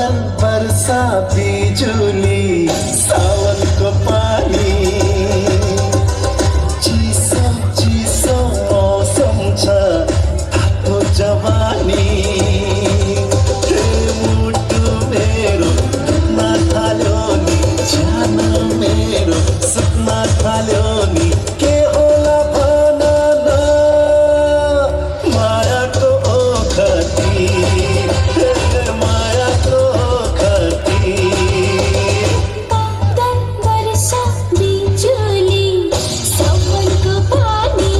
बादल बरसा बिजुली सावन को पानी चिसो चिसो मौसम छ तातो जवानी हे मुटु मेरो दुख्न थाल्यो नि ज्यान मेरो सुत्न थाल्यो नि के होला भन न मायाको ओखती मायाको ओखती बादल बरसा बिजुली सावनको पानी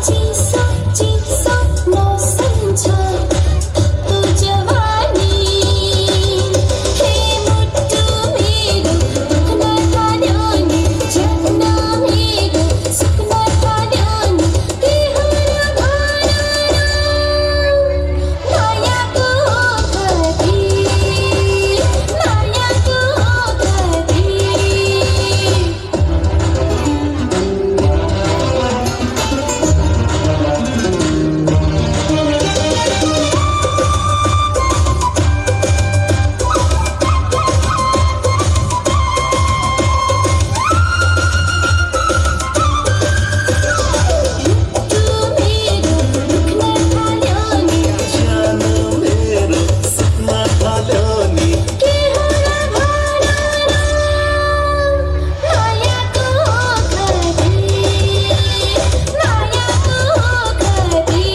चिसो चिसो मौसम छ तातो जवानी हे मुटु मेरो दुख्न थाल्यो नि ज्यान मेरो सुत्न थाल्यो नि के होला भन न मायाको ओखती मायाको ओखती मेरो दुख्न थाल्यो नि ज्यान मेरो सुत्न थाल्यो नि के होला भन न मायाको ओखती मायाको ओखती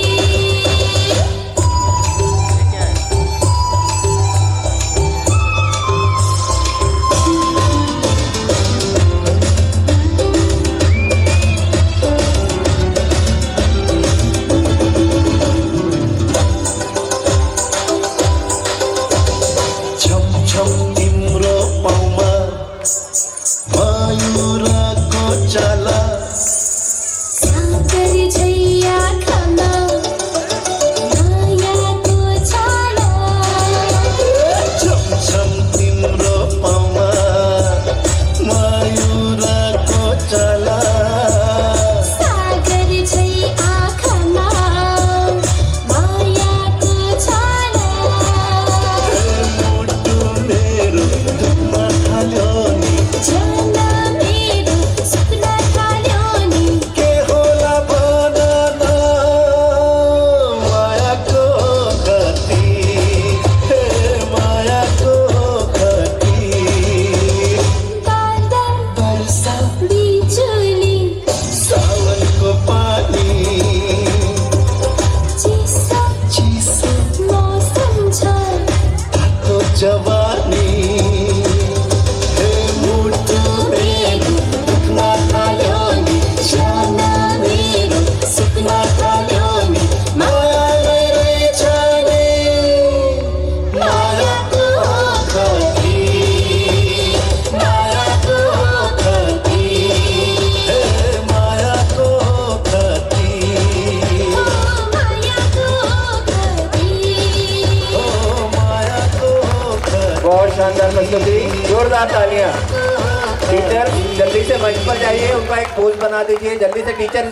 छम छम तिम्रो पाउमा मयूरको चाला सागर झैया खाना मायाको छाला छम छम तिम्रो पाउमा मयूरको चाला सागर झै आँखामा मायाको छाला मुटु मेरो दुख्न थाल्यो नि ज्यान मेरो सुत्न थाल्यो नि के होला भन न मायाको गति हे मायाको गति बादल बरसा बिजुली सावनको पानी चिसो चिसो मौसम छ तातो जवानी हे मुटु मेरो दुख्न थाल्यो नि ज्यान मेरो सुत्न थाल्यो नि माया रहेछ नि मायाको ओखती मायाको ओखती हे मायाको ओखती ओ मायाको ओखती ओ मायाको ओखती बहुत शानदार प्रस्तुति, जोरदार तालियां। टीचर जल्दी से मंच पर जाइए, उनका एक पोज बना दीजिए जल्दी से टीचर।